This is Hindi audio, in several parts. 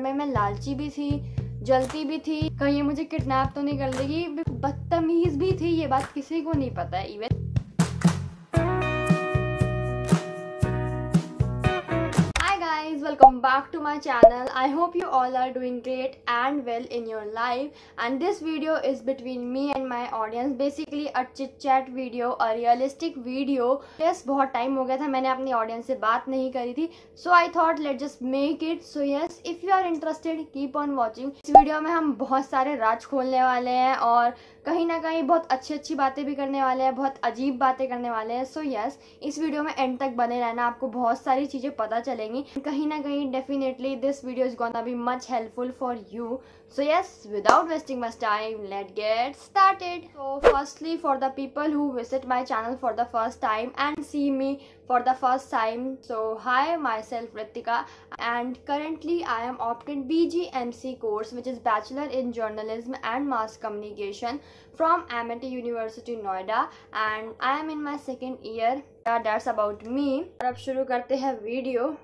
में मैं लालची भी थी, जलती भी थी, कहीं मुझे किडनैप तो नहीं कर लेगी, बदतमीज भी थी, ये बात किसी को नहीं पता है even. Welcome back to my channel. I hope you all are doing great and well in your life, and this video is between me and my audience, basically a chit chat video, a realistic video. Yes, बहुत टाइम हो गया था मैंने अपनी ऑडियंस से बात नहीं करी थी, so I thought let's just make it. So yes, if you are interested, keep on watching. इस वीडियो में हम बहुत सारे राज खोलने वाले हैं और कहीं ना कहीं बहुत अच्छी बातें भी करने वाले हैं, बहुत अजीब बातें करने वाले हैं। सो यस, इस वीडियो में एंड तक बने रहना, आपको बहुत सारी चीज़ें पता चलेंगी कहीं ना कहीं। Definitely this video is gonna be much helpful for you. So yes, without wasting much time, let's get started. So firstly, for the people who visit my channel for the first time and see me for the first time, so hi, myself Ritika, and currently I am opted BGMC course, which is Bachelor in Journalism and Mass Communication from MIT University Noida, and I am in my second year. That's about me. अब शुरू करते हैं वीडियो।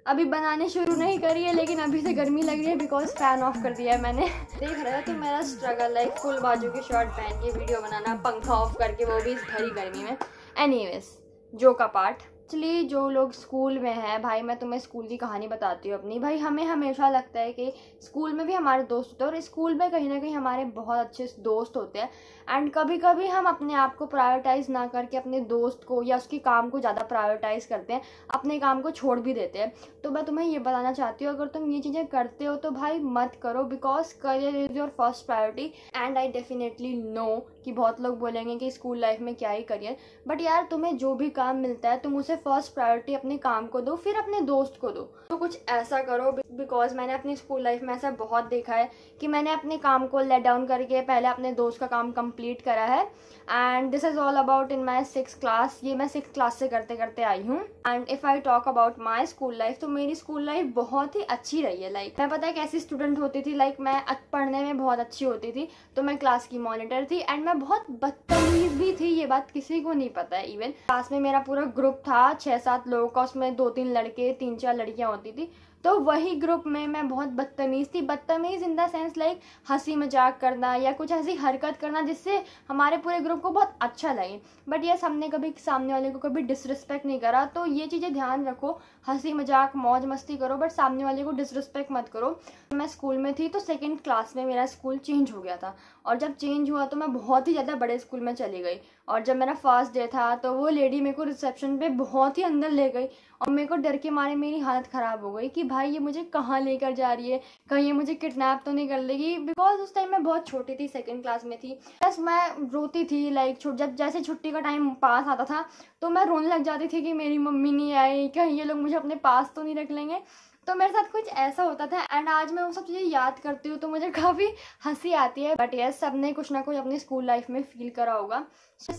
अभी बनाने शुरू नहीं करी है, लेकिन अभी से गर्मी लग रही है बिकॉज फैन ऑफ कर दिया है मैंने। देख रहे हो तो मेरा स्ट्रगल, लाइक फुल बाजू की शर्ट पहन के वीडियो बनाना, पंखा ऑफ करके, वो भी इस भरी गर्मी में। एनीवेज, जो का पार्ट, एक्चुअली जो लोग स्कूल में हैं, भाई मैं तुम्हें स्कूल की कहानी बताती हूँ अपनी। भाई हमें हमेशा लगता है कि स्कूल में भी हमारे दोस्त होते हैं और स्कूल में कहीं ना कहीं हमारे बहुत अच्छे दोस्त होते हैं, एंड कभी कभी हम अपने आप को प्रायोरिटाइज ना करके अपने दोस्त को या उसके काम को ज़्यादा प्रायोरिटाइज करते हैं, अपने काम को छोड़ भी देते हैं। तो मैं तुम्हें ये बताना चाहती हूँ, अगर तुम ये चीज़ें करते हो तो भाई मत करो, because career is your first priority. And I definitely know कि बहुत लोग बोलेंगे कि स्कूल लाइफ में क्या ही करियर, बट यार तुम्हें जो भी काम मिलता है तुम उसे फर्स्ट प्रायोरिटी अपने काम को दो, फिर अपने दोस्त को दो। तो कुछ ऐसा करो, बिकॉज मैंने अपनी स्कूल लाइफ में ऐसा बहुत देखा है कि मैंने अपने काम को लेट डाउन करके पहले अपने दोस्त का काम कंप्लीट करा है। And this is all about in my 6th class. ये मैं 6th क्लास से करते करते आई हूँ। And if I talk about my school life, तो मेरी स्कूल लाइफ बहुत ही अच्छी रही है। लाइक मैं पता है कैसी स्टूडेंट होती थी, लाइक मैं पढ़ने में बहुत अच्छी होती थी, तो मैं क्लास की मॉनिटर थी, एंड मैं बहुत बदतमीज भी थी, ये बात किसी को नहीं पता है इवन। क्लास में मेरा पूरा ग्रुप था 6-7 लोगों का, उसमें 2-3 लड़के 3-4 लड़कियां होती थी, तो वही ग्रुप में मैं बहुत बदतमीज़ थी। बदतमीज़ इन द सेंस लाइक हंसी मजाक करना या कुछ ऐसी हरकत करना जिससे हमारे पूरे ग्रुप को बहुत अच्छा लगे। बट ये हमने कभी सामने वाले को कभी डिसरिस्पेक्ट नहीं करा, तो ये चीज़ें ध्यान रखो। हंसी मजाक मौज मस्ती करो, बट सामने वाले को डिसरिस्पेक्ट मत करो। मैं स्कूल में थी तो 2nd क्लास में मेरा स्कूल चेंज हो गया था, और जब चेंज हुआ तो मैं बहुत ही ज़्यादा बड़े स्कूल में चली गई। और जब मेरा फर्स्ट डे था तो वो लेडी मेरे को रिसेप्शन पे बहुत ही अंदर ले गई, और मेरे को डर के मारे मेरी हालत ख़राब हो गई कि भाई ये मुझे कहाँ लेकर जा रही है, कहीं ये मुझे किडनैप तो नहीं कर लेगी। बिकॉज उस टाइम मैं बहुत छोटी थी, 2nd क्लास में थी। बस मैं रोती थी, लाइक जब जैसे छुट्टी का टाइम पास आता था तो मैं रोने लग जाती थी कि मेरी मम्मी नहीं आई, कहीं ये लोग मुझे अपने पास तो नहीं रख लेंगे। तो मेरे साथ कुछ ऐसा होता था, एंड आज मैं वो सब चीज़ें याद करती हूँ तो मुझे काफ़ी हंसी आती है। बट यस, सबने कुछ ना कुछ अपनी स्कूल लाइफ में फील करा होगा।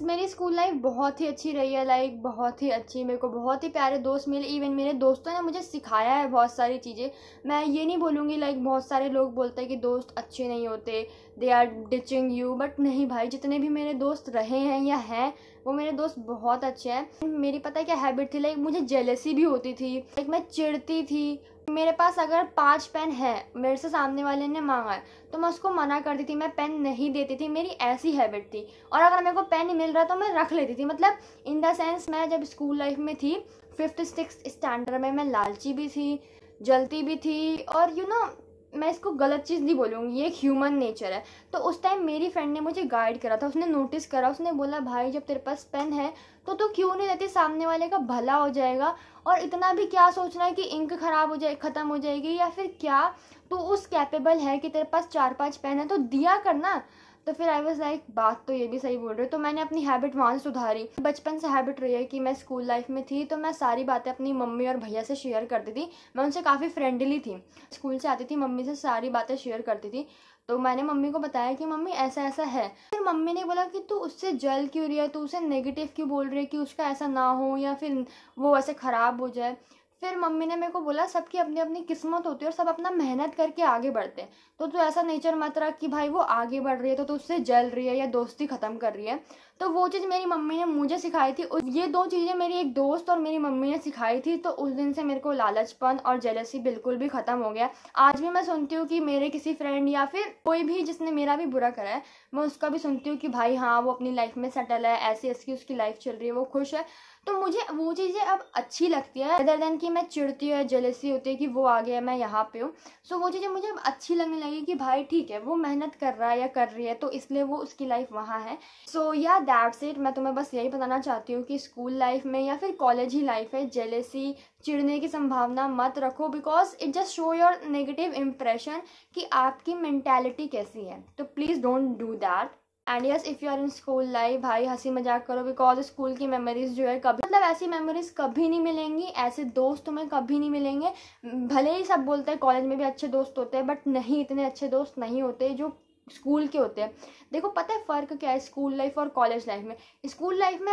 मेरी स्कूल लाइफ बहुत ही अच्छी रही है, लाइक बहुत ही अच्छी। मेरे को बहुत ही प्यारे दोस्त मिले, इवन मेरे दोस्तों ने मुझे सिखाया है बहुत सारी चीज़ें। मैं ये नहीं बोलूँगी लाइक बहुत सारे लोग बोलते हैं कि दोस्त अच्छे नहीं होते, they are ditching you, but नहीं भाई, जितने भी मेरे दोस्त रहे हैं या हैं वो मेरे दोस्त बहुत अच्छे हैं। मेरी पता है क्या हैबिट थी, लाइक मुझे जेलसी भी होती थी, लाइक मैं चिढ़ती थी। मेरे पास अगर 5 पेन है, मेरे से सामने वाले ने मांगा है, तो मैं उसको मना करती थी, मैं पेन नहीं देती थी। मेरी ऐसी हैबिट थी। और अगर मेरे को पेन नहीं मिल रहा तो मैं रख लेती थी। मतलब इन द सेंस, मैं जब स्कूल लाइफ में थी 5th-6th स्टैंडर्ड में, मैं लालची भी थी, जलती भी थी, और यू नो मैं इसको गलत चीज़ नहीं बोलूँगी, ये एक ह्यूमन नेचर है। तो उस टाइम मेरी फ्रेंड ने मुझे गाइड करा था, उसने नोटिस करा, उसने बोला भाई जब तेरे पास पेन है तो तू क्यों नहीं देती, सामने वाले का भला हो जाएगा। और इतना भी क्या सोचना है कि इंक खराब हो जाए, ख़त्म हो जाएगी, या फिर क्या तू उस कैपेबल है कि तेरे पास 4-5 पेन है तो दिया करना। तो फिर आई वाज लाइक बात तो ये भी सही बोल रहे हो। तो मैंने अपनी हैबिट वहाँ से सुधारी। बचपन से हैबिट रही है कि मैं स्कूल लाइफ में थी तो मैं सारी बातें अपनी मम्मी और भैया से शेयर करती थी। मैं उनसे काफ़ी फ्रेंडली थी, स्कूल से आती थी मम्मी से सारी बातें शेयर करती थी। तो मैंने मम्मी को बताया कि मम्मी ऐसा ऐसा है। फिर मम्मी ने बोला कि तू उससे जल क्यों रही है, तू उसे नेगेटिव क्यों बोल रही है कि उसका ऐसा ना हो या फिर वो ऐसे ख़राब हो जाए। फिर मम्मी ने मेरे को बोला सबकी अपनी अपनी किस्मत होती है और सब अपना मेहनत करके आगे बढ़ते हैं, तो तू ऐसा नेचर मत रख कि भाई वो आगे बढ़ रही है तो तू उससे जल रही है या दोस्ती ख़त्म कर रही है। तो वो चीज़ मेरी मम्मी ने मुझे सिखाई थी। ये 2 चीज़ें मेरी एक दोस्त और मेरी मम्मी ने सिखाई थी, तो उस दिन से मेरे को लालचपन और जेलसी बिल्कुल भी ख़त्म हो गया। आज भी मैं सुनती हूँ कि मेरे किसी फ्रेंड या फिर कोई भी जिसने मेरा भी बुरा करा है, मैं उसका भी सुनती हूँ कि भाई हाँ वो अपनी लाइफ में सेटल है, ऐसी ऐसी उसकी लाइफ चल रही है, वो खुश है। तो मुझे वो चीज़ें अब अच्छी लगती है अदर देन कि मैं चिढ़ती हूँ, जेलसी होती है कि वो आ गया मैं यहाँ पे हूँ। सो वो चीज़ें मुझे अब अच्छी लगने लगी कि भाई ठीक है वो मेहनत कर रहा है या कर रही है, तो इसलिए वो उसकी लाइफ वहाँ है। सो या दैट्स इट। मैं तुम्हें बस यही बताना चाहती हूँ कि स्कूल लाइफ में या फिर कॉलेज ही लाइफ है, जेलसी चिढ़ने की संभावना मत रखो, because it just show your negative impression कि आपकी मेंटालिटी कैसी है। तो please don't do that. And yes, if you are in school life, भाई हंसी मजाक करो, बिकॉज स्कूल की मेमोरीज जो है कभी मतलब ऐसी मेमोरीज कभी नहीं मिलेंगी, ऐसे दोस्त तुम्हें कभी नहीं मिलेंगे। भले ही सब बोलते हैं कॉलेज में भी अच्छे दोस्त होते हैं, बट नहीं, इतने अच्छे दोस्त नहीं होते जो स्कूल के होते हैं। देखो पता है फ़र्क क्या है स्कूल लाइफ और कॉलेज लाइफ में। स्कूल लाइफ में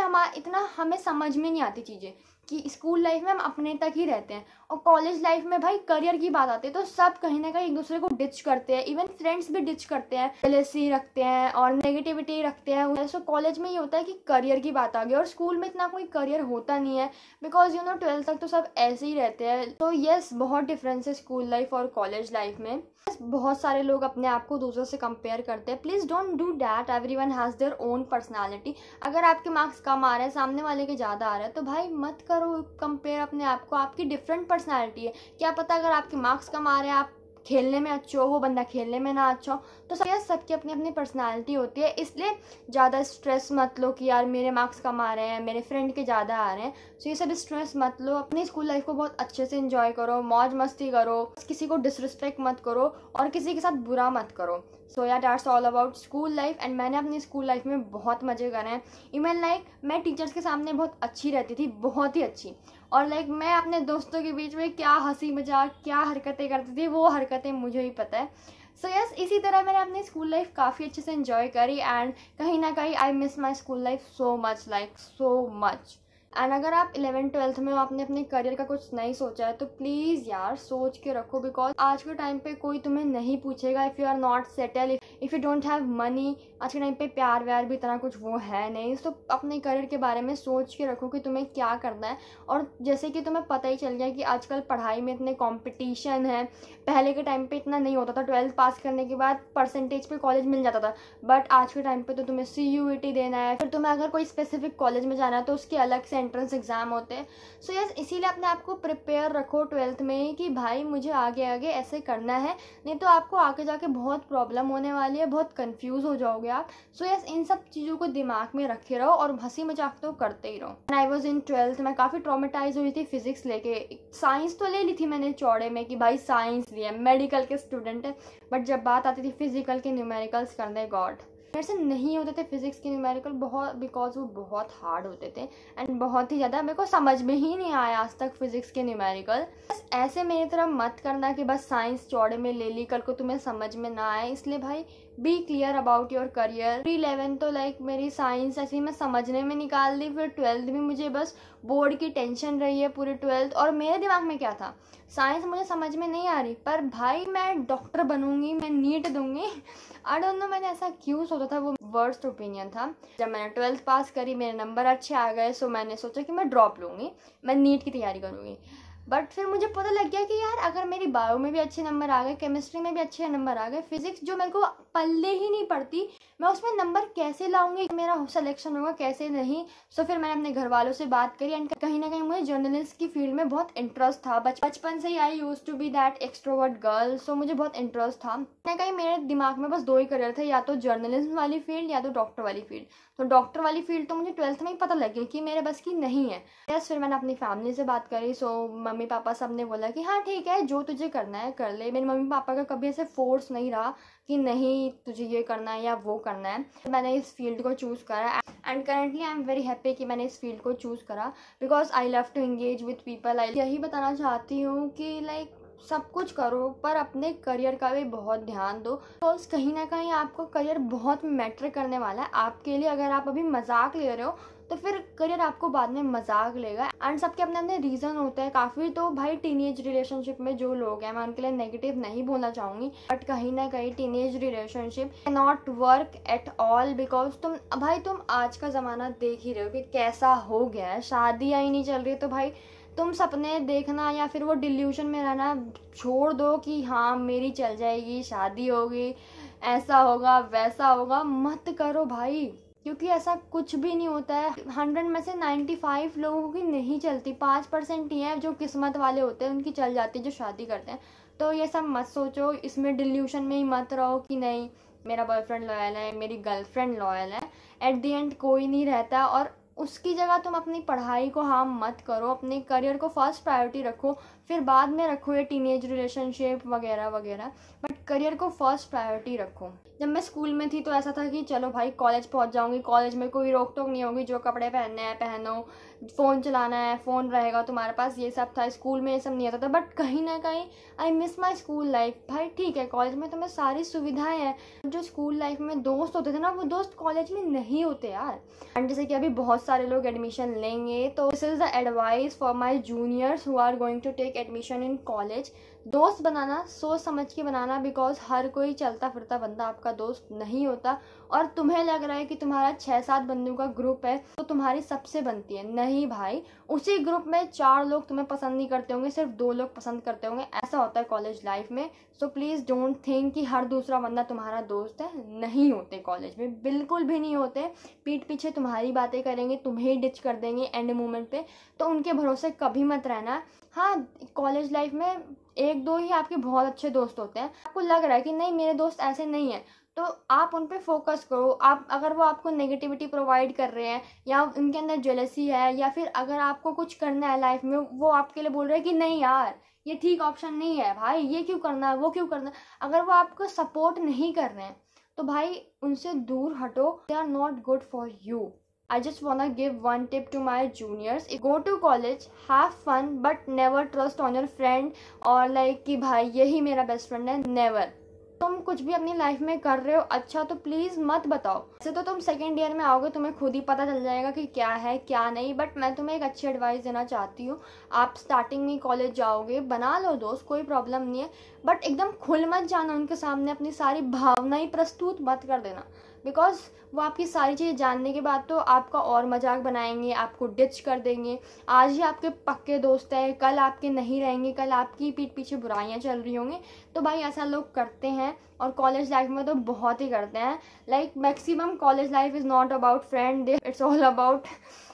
हमें समझ में नहीं आती चीज़ें, कि स्कूल लाइफ में हम अपने तक ही रहते हैं, और कॉलेज लाइफ में भाई करियर की बात आती है तो सब कहीं ना कहीं एक दूसरे को डिच करते हैं, इवन फ्रेंड्स भी डिच करते हैं, जेलसी रखते हैं और नेगेटिविटी रखते हैं। सो कॉलेज में ये होता है कि करियर की बात आ गई, और स्कूल में इतना कोई करियर होता नहीं है, बिकॉज 12th तक तो सब ऐसे ही रहते हैं। तो यस, बहुत डिफरेंस है स्कूल लाइफ और कॉलेज लाइफ में। बहुत सारे लोग अपने आप को दूसरों से कंपेयर करते हैं, please don't do that. Everyone has their own personality. अगर आपके मार्क्स कम आ रहे हैं, सामने वाले के ज़्यादा आ रहे हैं, तो भाई मत करो कंपेयर अपने आप को। आपकी डिफरेंट पर्सनालिटी है, क्या पता अगर आपके मार्क्स कम आ रहे हैं, आप खेलने में अच्छे हो, वो बंदा खेलने में ना अच्छा हो। तो सबकी अपनी अपनी पर्सनालिटी होती है, इसलिए ज़्यादा स्ट्रेस मत लो कि यार मेरे मार्क्स कम आ रहे हैं, मेरे फ्रेंड के ज़्यादा आ रहे हैं। सो ये सब स्ट्रेस मत लो, अपनी स्कूल लाइफ को बहुत अच्छे से एंजॉय करो, मौज मस्ती करो, किसी को डिसरिस्पेक्ट मत करो और किसी के साथ बुरा मत करो। सो या that's all about school life. And मैंने अपनी स्कूल लाइफ में बहुत मज़े करे हैं। इवन लाइक मैं टीचर्स के सामने बहुत अच्छी रहती थी, बहुत ही अच्छी, और लाइक मैं अपने दोस्तों के बीच में क्या हंसी मजाक, क्या हरकतें करती थी, वो हरकतें मुझे ही पता है। सो यस, इसी तरह मैंने अपनी स्कूल लाइफ काफ़ी अच्छे से एंजॉय करी, एंड कहीं ना कहीं I miss my school life so much, like so much. And अगर आप 11th-12th में हो, आपने अपने करियर का कुछ नहीं सोचा है, तो प्लीज़ यार सोच के रखो, बिकॉज आज के टाइम पे कोई तुम्हें नहीं पूछेगा if you are not settle, if you don't have money. आज के टाइम पे प्यार व्यार भी इतना कुछ वो है नहीं। तो अपने करियर के बारे में सोच के रखो कि तुम्हें क्या करना है। और जैसे कि तुम्हें पता ही चल गया कि आजकल पढ़ाई में इतने कॉम्पिटिशन है, पहले के टाइम पे इतना नहीं होता था, 12th पास करने के बाद परसेंटेज पे कॉलेज मिल जाता था, बट आज के टाइम पे तो तुम्हें CUET देना है, फिर तुम्हें अगर कोई स्पेसिफिक कॉलेज में जाना है तो उसके अलग से एंट्रेंस एग्जाम होते हैं। सो यस, इसीलिए अपने आप को प्रिपेयर रखो 12th में ही कि भाई मुझे आगे आगे ऐसे करना है, नहीं तो आपको आगे जाके बहुत प्रॉब्लम होने वाली है, बहुत कंफ्यूज हो जाओगे आप। सो यस, इन सब चीज़ों को दिमाग में रखे रहो और हंसी मजाक तो करते ही रहो। आई वॉज इन 12th, मैं काफ़ी ट्रॉमेटाइज हुई थी फिजिक्स लेके। साइंस तो ले ली थी मैंने चौड़े में कि भाई साइंस लिया, मेडिकल के स्टूडेंट है, बट जब बात आती थी फिजिकल के न्यूमेरिकल्स करने, गॉड मेरे से नहीं होते थे फिजिक्स के न्यूमेरिकल, बहुत, बिकॉज वो बहुत हार्ड होते थे एंड बहुत ही ज़्यादा मेरे को समझ में ही नहीं आया आज तक फिजिक्स के न्यूमेरिकल। बस ऐसे मेरी तरह मत करना कि बस साइंस चौड़े में ले ली, कल को तुम्हें समझ में ना आए। इसलिए भाई be clear about your career. 11 तो लाइक मेरी साइंस ऐसी मैं समझने में निकाल दी, फिर 12th भी मुझे बस बोर्ड की टेंशन रही है पूरी 12th। और मेरे दिमाग में क्या था, साइंस मुझे समझ में नहीं आ रही, पर भाई मैं डॉक्टर बनूंगी, मैं नीट दूंगी। आई डोंट नो मैंने ऐसा क्यों सोचा था, वो वर्स्ट ओपिनियन था। जब मैंने 12th पास करी, मेरे नंबर अच्छे आ गए, सो मैंने सोचा कि मैं ड्रॉप लूँगी, मैं नीट की तैयारी करूँगी। बट फिर मुझे पता लग गया कि यार अगर मेरी बायो में भी अच्छे नंबर आ गए, केमिस्ट्री में भी अच्छे नंबर आ गए, फिजिक्स जो मेरे को पल्ले ही नहीं पड़ती, मैं उसमें नंबर कैसे लाऊंगी, मेरा सिलेक्शन होगा कैसे नहीं। सो फिर मैंने अपने घर वालों से बात करी एंड कहीं ना कहीं मुझे जर्नलिस्ट की फील्ड में बहुत इंटरेस्ट था। बचपन से ही I used to be that extrovert girl, so मुझे बहुत इंटरेस्ट था। कहीं कहीं मेरे दिमाग में बस दो ही करियर थे, या तो जर्नलिज्म वाली फील्ड या तो डॉक्टर वाली फील्ड। तो डॉक्टर वाली फील्ड तो मुझे 12th में ही पता लग गया कि मेरे बस की नहीं है। यस, फिर मैंने अपनी फैमिली से बात करी, सो मम्मी पापा सब ने बोला कि हाँ ठीक है, जो तुझे करना है कर ले। मेरे मम्मी पापा का कभी ऐसे फोर्स नहीं रहा कि नहीं तुझे ये करना है या वो करना है। मैंने इस फील्ड को चूज़ करा and currently I am very happy कि मैंने इस फील्ड को चूज़ करा, because I love to engage with people. I यही बताना चाहती हूँ कि लाइक सब कुछ करो पर अपने करियर का भी बहुत ध्यान दो, बिकॉज कहीं ना कहीं आपको करियर बहुत मैटर करने वाला है आपके लिए। अगर आप अभी मजाक ले रहे हो तो फिर करियर आपको बाद में मजाक लेगा। एंड सबके अपने अपने रीज़न होते हैं काफ़ी। तो भाई टीनेज रिलेशनशिप में जो लोग हैं, मैं उनके लिए नेगेटिव नहीं बोलना चाहूँगी, बट कहीं ना कहीं teenage relationship can not work at all. Because तुम आज का ज़माना देख ही रहे हो कि कैसा हो गया है, शादियाँ ही नहीं चल रही। तो भाई तुम सपने देखना या फिर वो डिल्यूशन में रहना छोड़ दो कि हाँ मेरी चल जाएगी, शादी होगी, ऐसा होगा वैसा होगा। मत करो भाई, क्योंकि ऐसा कुछ भी नहीं होता है। 100 में से 95 लोगों की नहीं चलती, 5% ही है जो किस्मत वाले होते हैं उनकी चल जाती है, जो शादी करते हैं। तो ये सब मत सोचो, इसमें डिल्यूशन में ही मत रहो कि नहीं मेरा बॉयफ्रेंड लॉयल है, मेरी गर्लफ्रेंड लॉयल है। एट द एंड कोई नहीं रहता। और उसकी जगह तुम अपनी पढ़ाई को हार्म मत करो, अपने करियर को फर्स्ट प्रायोरिटी रखो, फिर बाद में रखो ये टीनेज रिलेशनशिप वगैरह वगैरह, बट करियर को फर्स्ट प्रायोरिटी रखो। जब मैं स्कूल में थी तो ऐसा था कि चलो भाई कॉलेज पहुंच जाऊंगी, कॉलेज में कोई रोक टोक नहीं होगी, जो कपड़े पहनने हैं पहनो, फ़ोन चलाना है फ़ोन रहेगा तुम्हारे पास, ये सब था। स्कूल में ये सब नहीं आता था। बट कहीं ना कहीं I miss my school life. भाई ठीक है, कॉलेज में तुम्हें सारी सुविधाएं हैं, जो स्कूल लाइफ में दोस्त होते थे ना, वो दोस्त कॉलेज में नहीं होते यार। एंड जैसे कि अभी बहुत सारे लोग एडमिशन लेंगे, तो this is the advice for my juniors who are going to take admission in college. दोस्त बनाना सोच समझ के बनाना, बिकॉज हर कोई चलता फिरता बंदा आपका दोस्त नहीं होता। और तुम्हें लग रहा है कि तुम्हारा 6-7 बंदों का ग्रुप है तो तुम्हारी सबसे बनती है, नहीं भाई। उसी ग्रुप में 4 लोग तुम्हें पसंद नहीं करते होंगे, सिर्फ 2 लोग पसंद करते होंगे। ऐसा होता है कॉलेज लाइफ में। सो प्लीज़ डोंट थिंक कि हर दूसरा बंदा तुम्हारा दोस्त है। नहीं होते, कॉलेज में बिल्कुल भी नहीं होते। पीठ पीछे तुम्हारी बातें करेंगे, तुम्हें डिच कर देंगे एंड मोमेंट पे, तो उनके भरोसे कभी मत रहना। हाँ, कॉलेज लाइफ में 1-2 ही आपके बहुत अच्छे दोस्त होते हैं। आपको लग रहा है कि नहीं मेरे दोस्त ऐसे नहीं हैं, तो आप उन पे फोकस करो। आप अगर वो आपको नेगेटिविटी प्रोवाइड कर रहे हैं, या उनके अंदर जेलसी है, या फिर अगर आपको कुछ करना है लाइफ में, वो आपके लिए बोल रहे हैं कि नहीं यार ये ठीक ऑप्शन नहीं है भाई, ये क्यों करना है, वो क्यों करना है, अगर वो आपको सपोर्ट नहीं कर रहे हैं तो भाई उनसे दूर हटो। They are not good for you. I just wanna give one tip to my juniors. Go to college, have fun, but never trust on your friend और like कि भाई यही मेरा बेस्ट फ्रेंड है। नेवर। तुम कुछ भी अपनी लाइफ में कर रहे हो अच्छा तो प्लीज़ मत बताओ। ऐसे तो तुम सेकेंड ईयर में आओगे, तुम्हें खुद ही पता चल जाएगा कि क्या है क्या नहीं। बट मैं तुम्हें एक अच्छी एडवाइस देना चाहती हूँ। आप स्टार्टिंग में कॉलेज जाओगे, बना लो दोस्त, कोई प्रॉब्लम नहीं है, बट एकदम खुल मत जाना उनके सामने, अपनी सारी भावनाएं प्रस्तुत मत कर देना। बिकॉज वो आपकी सारी चीज़ें जानने के बाद तो आपका और मजाक बनाएंगे, आपको डिच कर देंगे। आज ही आपके पक्के दोस्त हैं, कल आपके नहीं रहेंगे, कल आपकी पीठ पीछे बुराइयां चल रही होंगी। तो भाई ऐसा लोग करते हैं, और कॉलेज लाइफ में तो बहुत ही करते हैं। Like maximum college life is not about friend, it's all about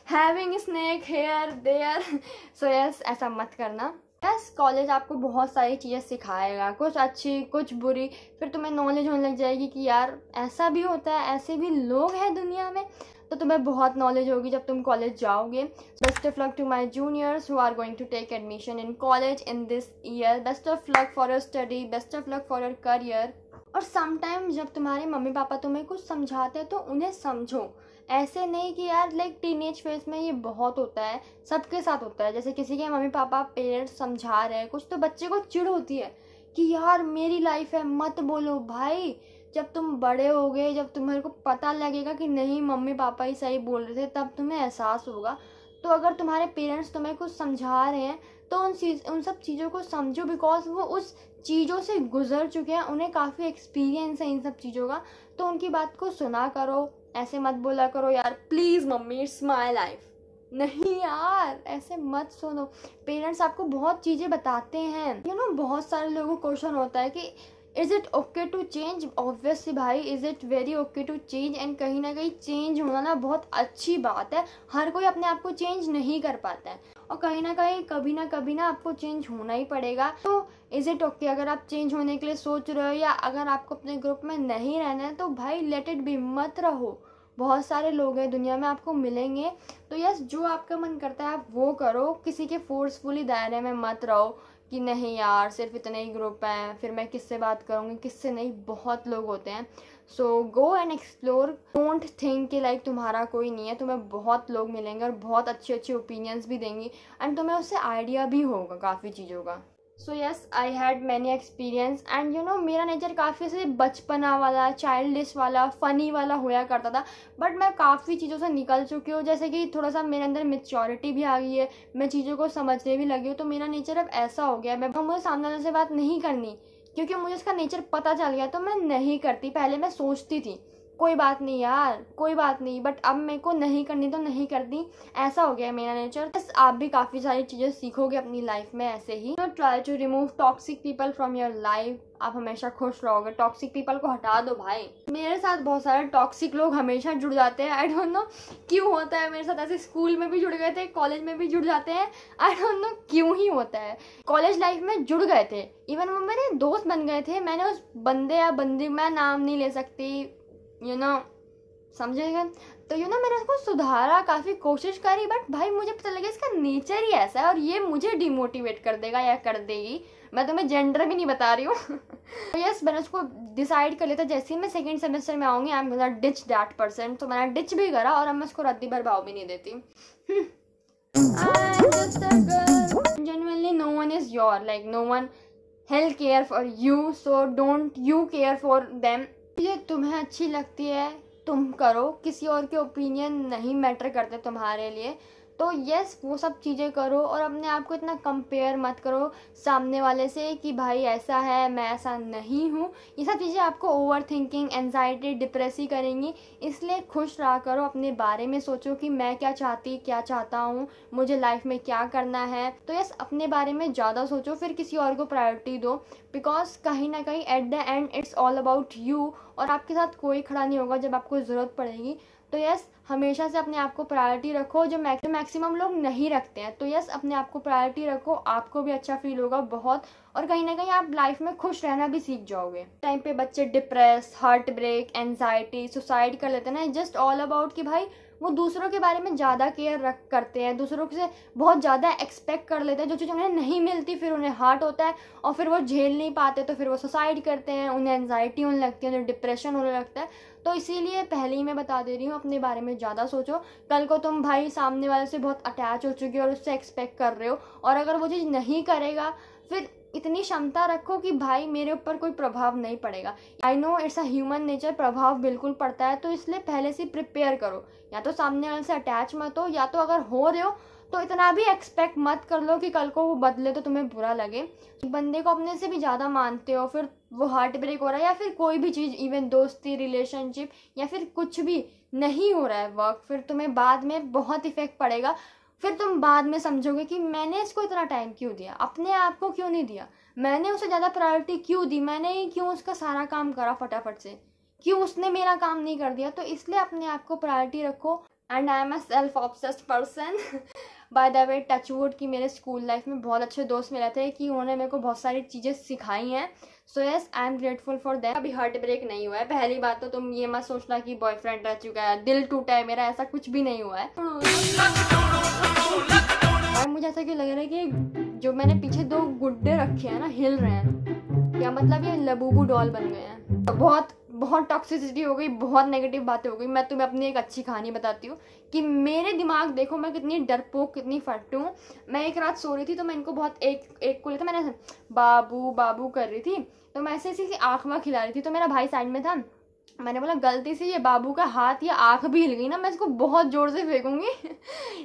having snake here there. So yes, ऐसा मत करना। यस, कॉलेज आपको बहुत सारी चीज़ें सिखाएगा, कुछ अच्छी कुछ बुरी। फिर तुम्हें नॉलेज होने लग जाएगी कि यार ऐसा भी होता है, ऐसे भी लोग हैं दुनिया में। तो तुम्हें बहुत नॉलेज होगी जब तुम कॉलेज जाओगे। Best of luck to my juniors who are going to take admission in college in this year. Best of luck for your study, best of luck for your career. और समटाइम जब तुम्हारे मम्मी पापा तुम्हें कुछ समझाते हैं तो उन्हें समझो। ऐसे नहीं कि यार लाइक टीनेज फेज में ये बहुत होता है, सबके साथ होता है। जैसे किसी के मम्मी पापा पेरेंट्स समझा रहे हैं कुछ, तो बच्चे को चिढ़ होती है कि यार मेरी लाइफ है, मत बोलो। भाई जब तुम बड़े होगे, जब तुम्हारे को पता लगेगा कि नहीं मम्मी पापा ही सही बोल रहे थे, तब तुम्हें एहसास होगा। तो अगर तुम्हारे पेरेंट्स तुम्हें कुछ समझा रहे हैं तो उन सब चीज़ों को समझो, बिकॉज वो उस चीज़ों से गुजर चुके हैं, उन्हें काफ़ी एक्सपीरियंस है इन सब चीज़ों का। तो उनकी बात को सुना करो, ऐसे मत बोला करो यार please mummy it's my life. नहीं यार, ऐसे मत सुनो। पेरेंट्स आपको बहुत चीज़ें बताते हैं। बहुत सारे लोगों को क्वेश्चन होता है कि is it okay to change. Obviously भाई, is it very okay to change. And कहीं ना कहीं चेंज होना ना बहुत अच्छी बात है। हर कोई अपने आप को चेंज नहीं कर पाता है, और कहीं ना कहीं कभी ना आपको चेंज होना ही पड़ेगा। तो इज़ इट ओके, अगर आप चेंज होने के लिए सोच रहे हो, या अगर आपको अपने ग्रुप में नहीं रहना है, तो भाई लेट इट बी, मत रहो। बहुत सारे लोग हैं दुनिया में, आपको मिलेंगे। तो यस, जो आपका मन करता है आप वो करो, किसी के फोर्सफुली दायरे में मत रहो कि नहीं यार सिर्फ इतने ही ग्रुप हैं, फिर मैं किससे बात करूँगी किससे नहीं। बहुत लोग होते हैं। So go and explore. Don't think कि लाइक तुम्हारा कोई नहीं है। तुम्हें बहुत लोग मिलेंगे और बहुत अच्छे अच्छे ओपिनियंस भी देंगी, एंड तुम्हें उससे आइडिया भी होगा काफ़ी चीज़ों का। So yes, I had many experience and you know मेरा नेचर काफ़ी ऐसे बचपना वाला, चाइल्डिश वाला, फ़नी वाला होया करता था। बट मैं काफ़ी चीज़ों से निकल चुकी हूँ, जैसे कि थोड़ा सा मेरे अंदर मेच्योरिटी भी आ गई है, मैं चीज़ों को समझने भी लगी हूँ। तो मेरा नेचर अब ऐसा हो गया है, मुझे सामने वाले से बात नहीं करनी क्योंकि मुझे उसका नेचर पता चल गया, तो मैं नहीं करती। पहले मैं सोचती थी कोई बात नहीं यार, कोई बात नहीं, बट अब मेरे को नहीं करनी तो नहीं करती, ऐसा हो गया है मेरा नेचर। बस आप भी काफ़ी सारी चीज़ें सीखोगे अपनी लाइफ में ऐसे ही। Try to remove toxic people from your life, आप हमेशा खुश रहोगे। टॉक्सिक पीपल को हटा दो भाई। मेरे साथ बहुत सारे टॉक्सिक लोग हमेशा जुड़ जाते हैं, आई डोंट नो क्यों होता है मेरे साथ ऐसे। स्कूल में भी जुड़ गए थे, कॉलेज में भी जुड़ जाते हैं, आई डोंट नो क्यों ही होता है। कॉलेज लाइफ में जुड़ गए थे, इवन वो मेरे दोस्त बन गए थे। मैंने उस बंदे या बंदी, मैं नाम नहीं ले सकती, यू नो समझेगा, तो यू नो मैंने उसको सुधारा, काफ़ी कोशिश करी, बट भाई मुझे पता लगा इसका नेचर ही ऐसा है और ये मुझे डिमोटिवेट कर देगा या कर देगी। मैं तुम्हें जेंडर भी नहीं बता रही हूँ। तो यस, मैंने उसको डिसाइड कर लिया था जैसे ही मैं सेकंड सेमेस्टर में आऊँगी, I am gonna ditch that person. तो मैंने डिच भी करा और अब मैं उसको रद्दी भर भाव भी नहीं देती। Genuinely no one is your, like no one hell care for you, so don't you care for them। ये तुम्हें अच्छी लगती है तुम करो, किसी और के ओपिनियन नहीं मैटर करते तुम्हारे लिए। तो यस, वो सब चीज़ें करो और अपने आप को इतना कंपेयर मत करो सामने वाले से कि भाई ऐसा है, मैं ऐसा नहीं हूँ। ये सब चीज़ें आपको ओवर थिंकिंग, एंजाइटी, डिप्रेसी करेंगी। इसलिए खुश रहा करो, अपने बारे में सोचो कि मैं क्या चाहता हूँ, मुझे लाइफ में क्या करना है। तो यस, अपने बारे में ज़्यादा सोचो, फिर किसी और को प्रायोरिटी दो, बिकॉज कहीं ना कहीं at the end it's all about you. और आपके साथ कोई खड़ा नहीं होगा जब आपको ज़रूरत पड़ेगी। तो यस, हमेशा से अपने आप को प्रायोरिटी रखो, जो मैक्सिमम लोग नहीं रखते हैं। तो यस, अपने आप को प्रायोरिटी रखो, आपको भी अच्छा फील होगा बहुत, और कहीं ना कहीं आप लाइफ में खुश रहना भी सीख जाओगे। टाइम पे बच्चे depress, heart break, anxiety, suicide कर लेते हैं ना, जस्ट ऑल अबाउट कि भाई वो दूसरों के बारे में ज़्यादा केयर करते हैं, दूसरों से बहुत ज़्यादा एक्सपेक्ट कर लेते हैं, जो चीज़ उन्हें नहीं मिलती फिर उन्हें हार्ट होता है और फिर वो झेल नहीं पाते, तो फिर वो सुसाइड करते हैं, उन्हें एंजाइटी होने लगती है, उन्हें डिप्रेशन होने लगता है। तो इसीलिए पहले ही मैं बता दे रही हूँ, अपने बारे में ज़्यादा सोचो। कल को तुम भाई सामने वाले से बहुत अटैच हो चुके हो और उससे एक्सपेक्ट कर रहे हो, और अगर वो चीज़ नहीं करेगा, फिर इतनी क्षमता रखो कि भाई मेरे ऊपर कोई प्रभाव नहीं पड़ेगा। I know it's a human nature, प्रभाव बिल्कुल पड़ता है। तो इसलिए पहले से प्रिपेयर करो, या तो सामने वाले से अटैच मत हो, या तो अगर हो रहे हो तो इतना भी एक्सपेक्ट मत कर लो कि कल को वो बदले तो तुम्हें बुरा लगे। बंदे को अपने से भी ज़्यादा मानते हो, फिर वो हार्ट ब्रेक हो रहा है या फिर कोई भी चीज़, इवन दोस्ती, रिलेशनशिप या फिर कुछ भी नहीं हो रहा है वर्क, फिर तुम्हें बाद में बहुत इफेक्ट पड़ेगा। फिर तुम बाद में समझोगे कि मैंने इसको इतना टाइम क्यों दिया, अपने आप को क्यों नहीं दिया, मैंने उसे ज़्यादा प्रायोरिटी क्यों दी, मैंने ही क्यों उसका सारा काम करा फटाफट से, क्यों उसने मेरा काम नहीं कर दिया। तो इसलिए अपने आप को प्रायोरिटी रखो। And I am a self obsessed person. By the way, touchwood कि मेरे स्कूल लाइफ में बहुत अच्छे दोस्त मिले थे कि उन्होंने मेरे को बहुत सारी चीज़ें सिखाई हैं। So yes, I am grateful for that. अभी हार्ट ब्रेक नहीं हुआ है। पहली बात तो तुम ये मत सोचना कि बॉयफ्रेंड रह चुका है, दिल टूटा है मेरा, ऐसा कुछ भी नहीं हुआ है। और मुझे ऐसा क्यों लग रहा है कि जो मैंने पीछे 2 गुड्डे रखे हैं ना, हिल रहे हैं, क्या मतलब ये लबूबू डॉल बन गए हैं। तो बहुत टॉक्सिसिटी हो गई, बहुत नेगेटिव बातें हो गई। मैं तुम्हें अपनी एक अच्छी कहानी बताती हूँ कि मेरे दिमाग देखो मैं कितनी डरपोक, कितनी फट्टू हूँ। मैं एक रात सो रही थी, तो मैं इनको बहुत एक को लेता, मैंने बाबू बाबू कर रही थी, तो मैं ऐसे ऐसी आँख में खिला रही थी, तो मेरा भाई साइड में था। मैंने बोला गलती से ये बाबू का हाथ या आँख भी हिल गई ना, मैं इसको बहुत ज़ोर से फेंकूंगी।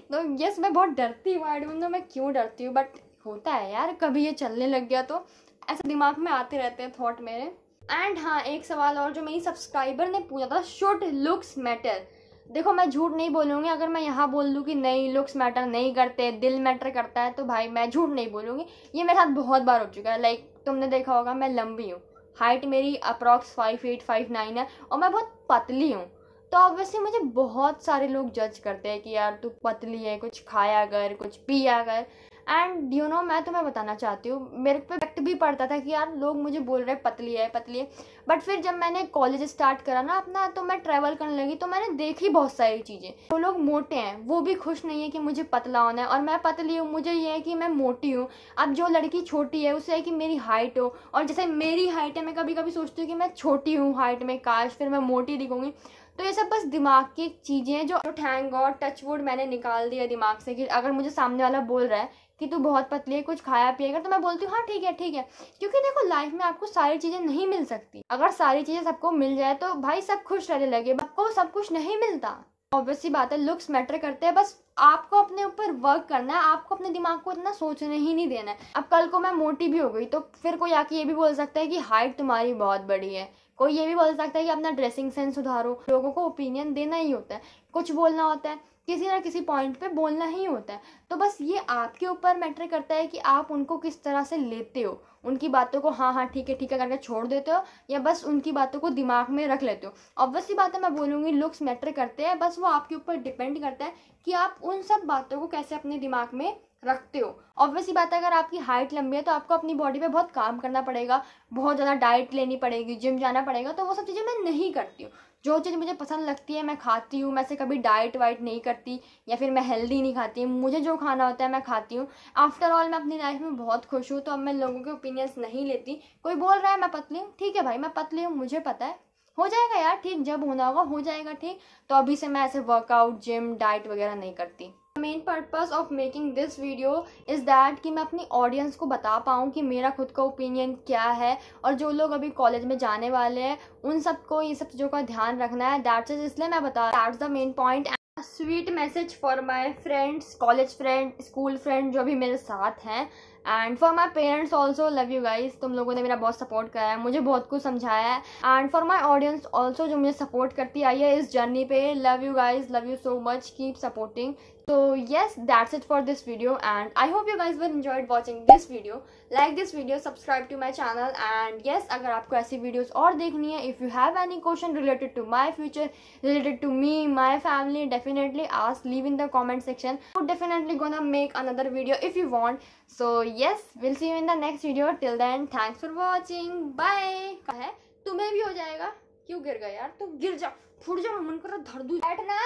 तो यस, मैं बहुत डरती हूँ, आई डोंट नो मैं क्यों डरती हूँ, बट होता है यार, कभी ये चलने लग गया तो ऐसे दिमाग में आते रहते हैं थॉट मेरे। एंड हाँ, एक सवाल और जो मेरी सब्सक्राइबर ने पूछा था, शुड लुक्स मैटर। देखो मैं झूठ नहीं बोलूँगी, अगर मैं यहाँ बोल दूँ कि नहीं लुक्स मैटर नहीं करते, दिल मैटर करता है, तो भाई मैं झूठ नहीं बोलूँगी। ये मेरे साथ बहुत बार हो चुका है। लाइक तुमने देखा होगा मैं लंबी हूँ, हाइट मेरी अप्रॉक्स 5'8", 5'9" है, और मैं बहुत पतली हूँ। तो ऑब्वियसली मुझे बहुत सारे लोग जज करते हैं कि यार तू पतली है, कुछ खाया कर, कुछ पिया कर। एंड यू नो, मैं तुम्हें बताना चाहती हूँ, मेरे पे इफेक्ट भी पड़ता था कि यार लोग मुझे बोल रहे हैं पतली है पतली है। बट फिर जब मैंने कॉलेज स्टार्ट करा ना अपना, तो मैं ट्रैवल करने लगी, तो मैंने देखी बहुत सारी चीज़ें। तो लोग मोटे हैं, वो भी खुश नहीं है कि मुझे पतला होना है, और मैं पतली हूँ, मुझे ये है कि मैं मोटी हूँ। अब जो लड़की छोटी है उसे है कि मेरी हाइट हो, और जैसे मेरी हाइट है, मैं कभी कभी सोचती हूँ कि मैं छोटी हूँ हाइट में, काश फिर मैं मोटी दिखूँगी। तो ये सब बस दिमाग की चीज़ें हैं जो थैंक गॉड टच वुड मैंने निकाल दिया दिमाग से कि अगर मुझे सामने वाला बोल रहा है कि तू बहुत पतली है, कुछ खाया पिएगा, तो मैं बोलती हूँ हाँ ठीक है ठीक है। क्योंकि देखो लाइफ में आपको सारी चीज़ें नहीं मिल सकती। अगर सारी चीज़ें सबको मिल जाए तो भाई सब खुश रहने लगे, आपको सब कुछ नहीं मिलता। ऑब्वियसली बात है, लुक्स मैटर करते हैं, बस आपको अपने ऊपर वर्क करना है, आपको अपने दिमाग को इतना सोचने ही नहीं देना है। अब कल को मैं मोटी भी हो गई तो फिर कोई आके ये भी बोल सकता है कि हाइट तुम्हारी बहुत बड़ी है, कोई ये भी बोल सकता है कि अपना ड्रेसिंग सेंस सुधारो। लोगों को ओपिनियन देना ही होता है, कुछ बोलना होता है, किसी ना किसी पॉइंट पे बोलना ही होता है। तो बस ये आपके ऊपर मैटर करता है कि आप उनको किस तरह से लेते हो, उनकी बातों को हाँ हाँ ठीक है करके छोड़ देते हो या बस उनकी बातों को दिमाग में रख लेते हो। ऑब्वियसली बात है, मैं बोलूँगी लुक्स मैटर करते हैं, बस वो आपके ऊपर डिपेंड करता है कि आप उन सब बातों को कैसे अपने दिमाग में रखते हो। ऑब्वियसली बात है, अगर आपकी हाइट लंबी है तो आपको अपनी बॉडी पे बहुत काम करना पड़ेगा, बहुत ज़्यादा डाइट लेनी पड़ेगी, जिम जाना पड़ेगा। तो वो सब चीज़ें मैं नहीं करती हूँ। जो चीज़ मुझे पसंद लगती है मैं खाती हूँ, मैं से कभी डाइट वाइट नहीं करती या फिर मैं हेल्दी नहीं खाती। मुझे जो खाना होता है मैं खाती हूँ। आफ्टर ऑल मैं अपनी लाइफ में बहुत खुश हूँ, तो अब मैं लोगों के ओपिनियंस नहीं लेती। कोई बोल रहा है मैं पतली हूँ, ठीक है भाई मैं पतली हूँ, मुझे पता है, हो जाएगा यार ठीक, जब होना होगा हो जाएगा ठीक। तो अभी से मैं ऐसे वर्कआउट जिम डाइट वगैरह नहीं करती। Main purpose of making this video is that कि मैं अपनी ऑडियंस को बता पाऊँ कि मेरा खुद का ओपिनियन क्या है, और जो लोग अभी कॉलेज में जाने वाले हैं उन सबको ये सब चीज़ों का ध्यान रखना है। दैट्स इट, इसलिए मैं बता, that's the main point. Sweet message for my friends, college friend, school friend जो भी मेरे साथ हैं, and for my parents also, love you guys. तुम लोगों ने मेरा बहुत सपोर्ट करा है, मुझे बहुत कुछ समझाया है। And for my audience also जो मुझे सपोर्ट करती आई है इस जर्नी पे, love you guys, love you so much, keep supporting. So yes, that's it for this video, and I hope you guys will enjoyed watching this video. Like this video, subscribe to my channel, and yes, अगर आपको ऐसी videos और देखनी है, if you have any question related to my future, related to me, my family, definitely ask, leave in the comment section. I'm definitely gonna make another video if you want. So yes, we'll see you in the next video. Till then, thanks for watching. Bye. है तुम्हें भी हो जाएगा, क्यों गिर गया यार, तू गिर जा, फुट जा, मन कर रहा धर दूं। बैठना,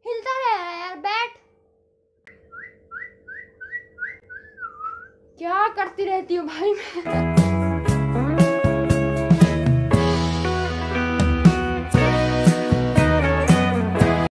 हिलता रहा यार, बैठ। क्या करती रहती हूँ भाई मैं।